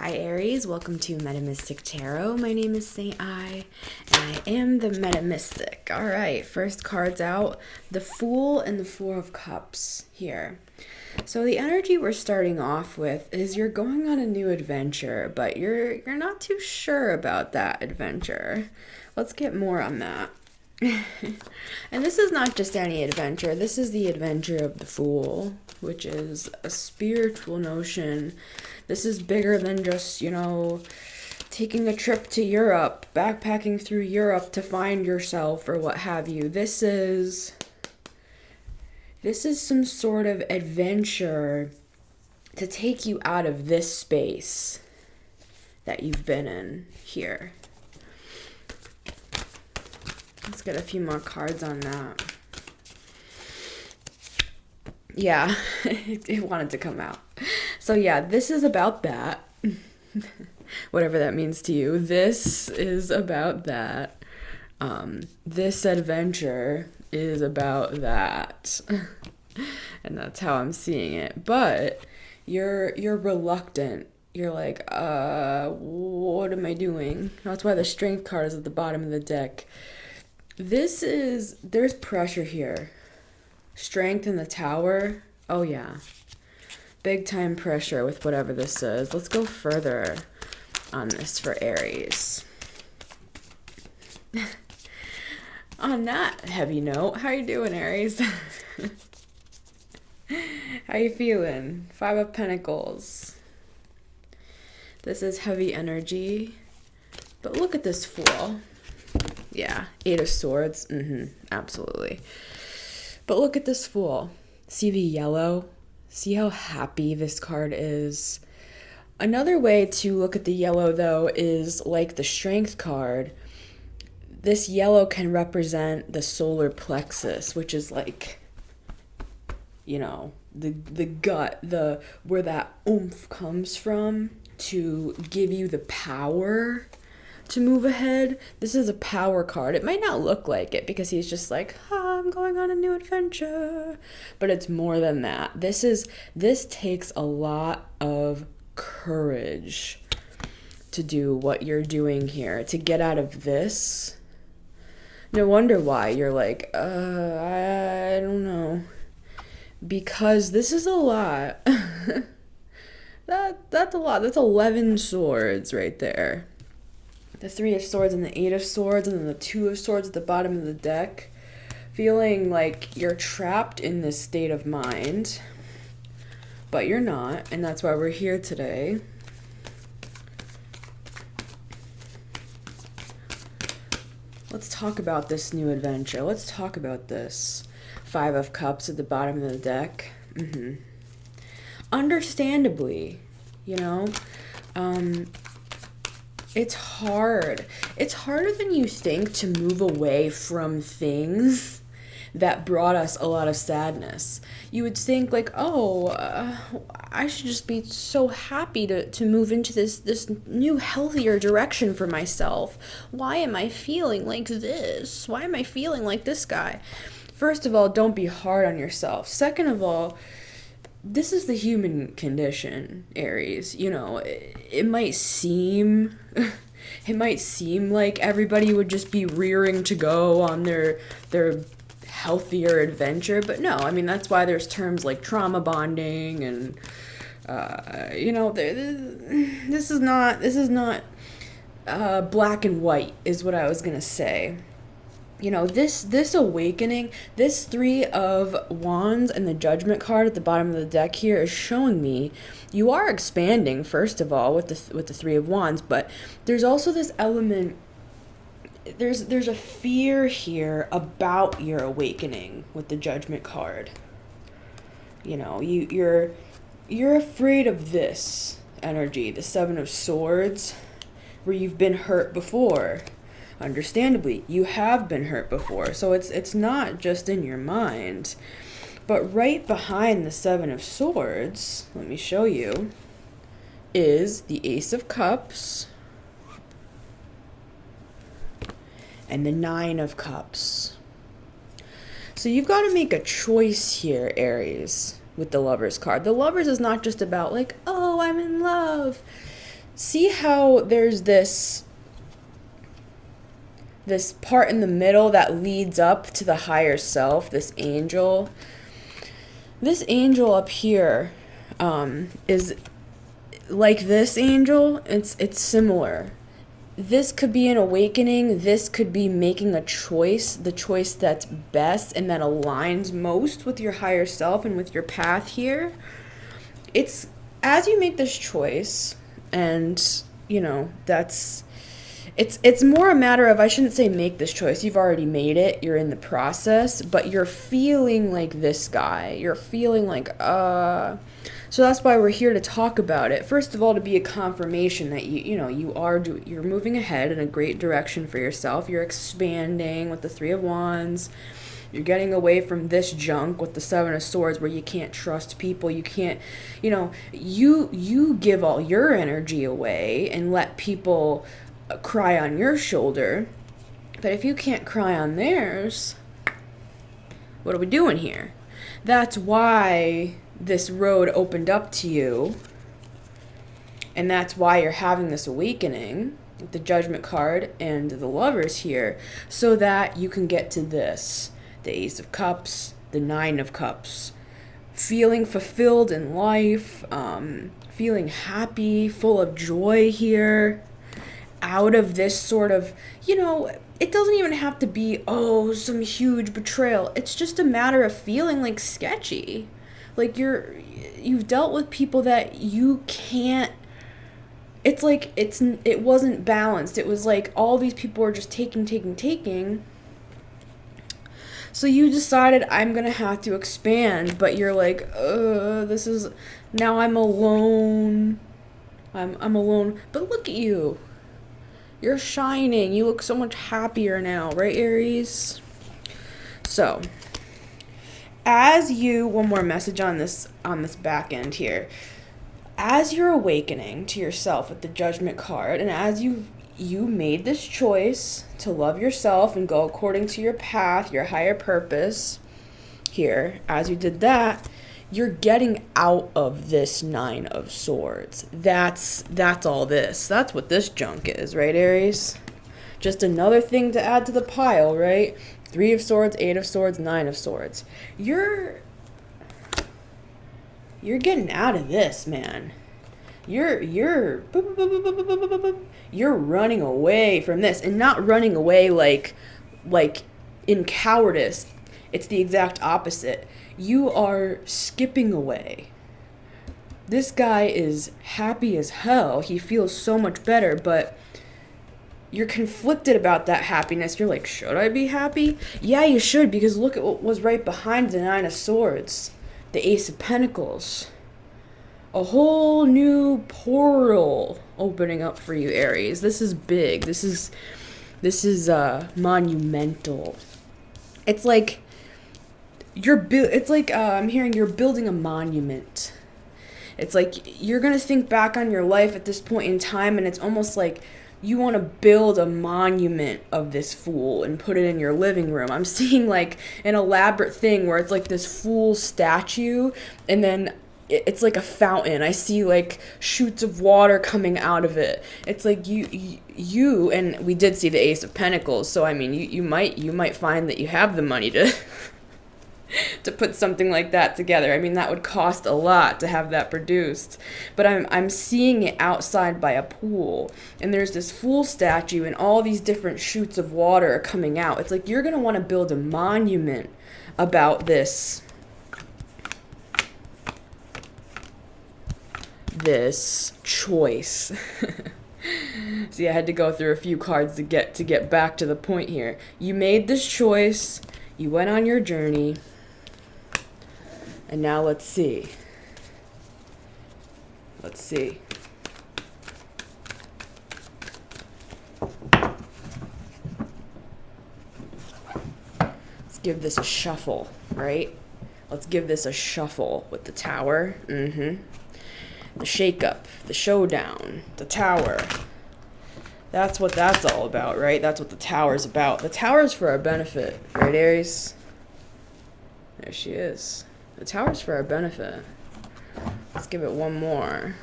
Hi Aries, welcome to Metamystic Tarot. My name is Saint I, and I am the Metamystic. Alright, first cards out, the Fool and the Four of Cups here. So the energy we're starting off with is you're going on a new adventure, but you're not too sure about that adventure. Let's get more on that. And this is not just any adventure, this is the adventure of the Fool, which is a spiritual notion. This is bigger than just, taking a trip to Europe, backpacking through Europe to find yourself or what have you. This is some sort of adventure to take you out of this space that you've been in here. Let's get a few more cards on that. Yeah, it wanted to come out. So yeah, this is about that. Whatever that means to you. This is about that. This adventure is about that. And that's how I'm seeing it. But you're reluctant. You're like, what am I doing? That's why the Strength card is at the bottom of the deck. There's pressure here. Strength in the Tower. Oh yeah. Big time pressure with whatever this is. Let's go further on this for Aries. On that heavy note, how you doing, Aries? How you feeling? 5 of Pentacles. This is heavy energy. But look at this Fool. Yeah, 8 of Swords. Absolutely. But look at this Fool. See the yellow? See how happy this card is? Another way to look at the yellow, though, is like the Strength card. This yellow can represent the solar plexus, which is like, the gut, where that oomph comes from to give you the power to move ahead. This is a power card. It might not look like it because he's just like, I'm going on a new adventure. But it's more than that. This takes a lot of courage to do what you're doing here, to get out of this. No wonder why you're like, I don't know. Because this is a lot. That's a lot. That's 11 swords right there. The 3 of Swords and the 8 of Swords and then the 2 of Swords at the bottom of the deck. Feeling like you're trapped in this state of mind. But you're not, and that's why we're here today. Let's talk about this new adventure. Let's talk about this. 5 of Cups at the bottom of the deck. Understandably, it's hard. It's harder than you think to move away from things that brought us a lot of sadness. You would think like, I should just be so happy to move into this new healthier direction for myself. Why am I feeling like this? Why am I feeling like this guy? First of all, don't be hard on yourself. Second of all, this is the human condition, Aries. It might seem like everybody would just be rearing to go on their healthier adventure, but no. I mean, that's why there's terms like trauma bonding and this is not black and white is what I was gonna say. This awakening, this 3 of Wands and the Judgment card at the bottom of the deck here is showing me you are expanding, first of all, with the 3 of Wands, but there's also this element, there's a fear here about your awakening with the Judgment card. You're afraid of this energy, the 7 of Swords, where you've been hurt before. Understandably, you have been hurt before, so it's not just in your mind. But right behind the 7 of Swords, let me show you, is the Ace of Cups and the 9 of Cups. So you've got to make a choice here, Aries, with the Lovers card. The Lovers is not just about like, oh, I'm in love. See how there's this part in the middle that leads up to the higher self, this angel. This angel up here is like this angel. It's similar. This could be an awakening. This could be making a choice, the choice that's best and that aligns most with your higher self and with your path here. It's as you make this choice, and that's it's more a matter of, I shouldn't say make this choice. You've already made it. You're in the process, but you're feeling like this guy. You're feeling like so that's why we're here to talk about it. First of all, to be a confirmation that you're moving ahead in a great direction for yourself. You're expanding with the 3 of Wands. You're getting away from this junk with the 7 of Swords where you can't trust people. You can't, you give all your energy away and let people cry on your shoulder. But if you can't cry on theirs, what are we doing here? That's why this road opened up to you. And that's why you're having this awakening with the Judgment card and the Lovers here, so that you can get to this. The Ace of Cups, the 9 of Cups. Feeling fulfilled in life, feeling happy, full of joy here. Out of this sort of, it doesn't even have to be, some huge betrayal. It's just a matter of feeling like sketchy. Like you've dealt with people that you can't, it's like it wasn't balanced. It was like all these people are just taking. So you decided, I'm going to have to expand, but you're like, now I'm alone. I'm alone. But look at you. You're shining. You look so much happier now, right, Aries? So, one more message on this back end here. As you're awakening to yourself with the Judgment card, and as you made this choice to love yourself and go according to your path, your higher purpose here, as you did that, you're getting out of this 9 of Swords. That's all this. That's what this junk is, right, Aries? Just another thing to add to the pile, right? 3 of Swords, 8 of Swords, 9 of Swords. You're getting out of this, man. You're running away from this, and not running away like in cowardice. It's the exact opposite. You are skipping away. This guy is happy as hell. He feels so much better, but you're conflicted about that happiness. You're like, should I be happy? Yeah, you should, because look at what was right behind the 9 of Swords. The Ace of Pentacles. A whole new portal opening up for you, Aries. This is big. This is monumental. It's like I'm hearing you're building a monument. It's like you're going to think back on your life at this point in time, and it's almost like you want to build a monument of this fool and put it in your living room. I'm seeing like an elaborate thing where it's like this fool statue, and then it's like a fountain. I see like shoots of water coming out of it. It's like you and we did see the Ace of Pentacles, so I mean you might find that you have the money to to put something like that together. I mean, that would cost a lot to have that produced. But I'm seeing it outside by a pool, and there's this fool statue, and all these different shoots of water are coming out. It's like you're going to want to build a monument about this choice. See, I had to go through a few cards to get back to the point here. You made this choice, you went on your journey, and now let's see. Let's give this a shuffle, right? Let's give this a shuffle with the Tower. The shake-up, the showdown, the Tower. That's what that's all about, right? That's what the Tower's about. The Tower's for our benefit, right, Aries? There she is. The Tower's for our benefit. Let's give it one more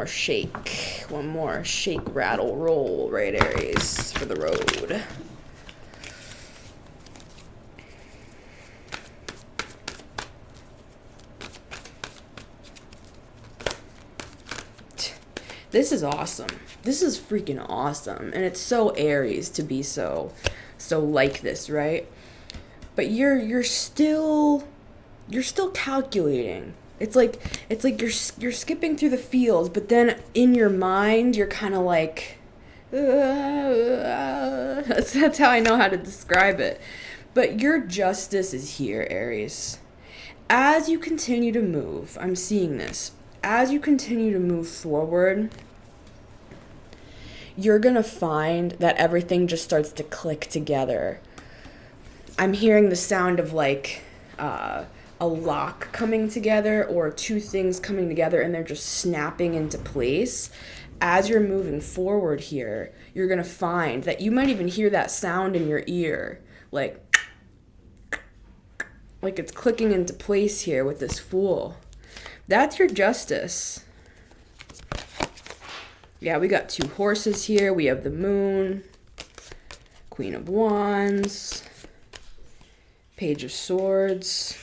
shake. One more shake, rattle, roll, right, Aries, for the road. This is awesome. This is freaking awesome. And it's so Aries to be so like this, right? But you're still calculating. It's like you're skipping through the fields, but then in your mind you're kind of like that's how I know how to describe it. But your justice is here, Aries. As you continue to move, I'm seeing this. As you continue to move forward, you're going to find that everything just starts to click together. I'm hearing the sound of like a lock coming together, or two things coming together and they're just snapping into place. As you're moving forward here, you're going to find that you might even hear that sound in your ear, like it's clicking into place here with this Fool. That's your justice. Yeah, we got two horses here. We have the Moon, Queen of Wands, Page of Swords.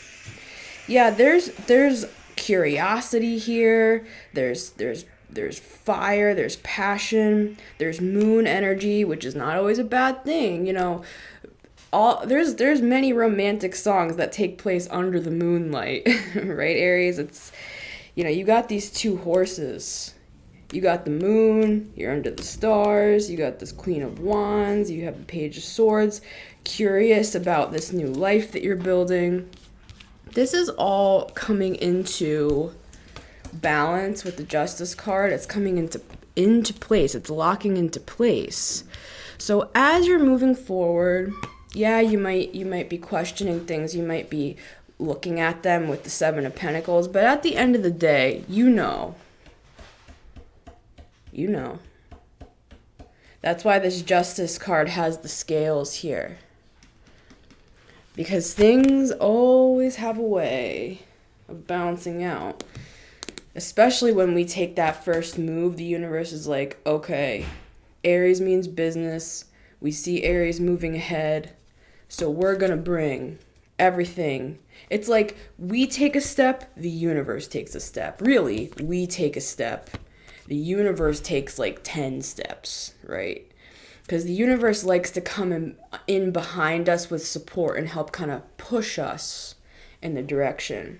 Yeah, there's curiosity here. There's fire, there's passion, there's moon energy, which is not always a bad thing, you know. There's many romantic songs that take place under the moonlight, right, Aries? It's, you know, you got these two horses. You got the Moon, you're under the stars, you got this Queen of Wands, you have the Page of Swords, curious about this new life that you're building. This is all coming into balance with the Justice card. It's coming into place. It's locking into place. So as you're moving forward, yeah, you might be questioning things. You might be looking at them with the Seven of Pentacles. But at the end of the day, you know. That's why this Justice card has the scales here. Because things always have a way of balancing out. Especially when we take that first move, the universe is like, okay, Aries means business. We see Aries moving ahead. So we're going to bring everything. It's like we take a step, the universe takes a step. Really, we take a step. The universe takes like 10 steps, right? Because the universe likes to come in behind us with support and help kind of push us in the direction.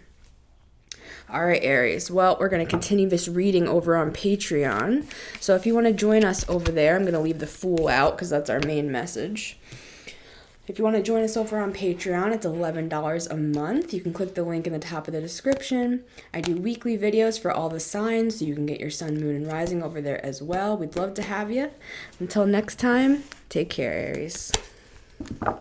All right, Aries. Well, we're going to continue this reading over on Patreon. So if you want to join us over there, I'm going to leave the Fool out because that's our main message. If you want to join us over on Patreon, it's $11 a month. You can click the link in the top of the description. I do weekly videos for all the signs, so you can get your sun, moon, and rising over there as well. We'd love to have you. Until next time, take care, Aries.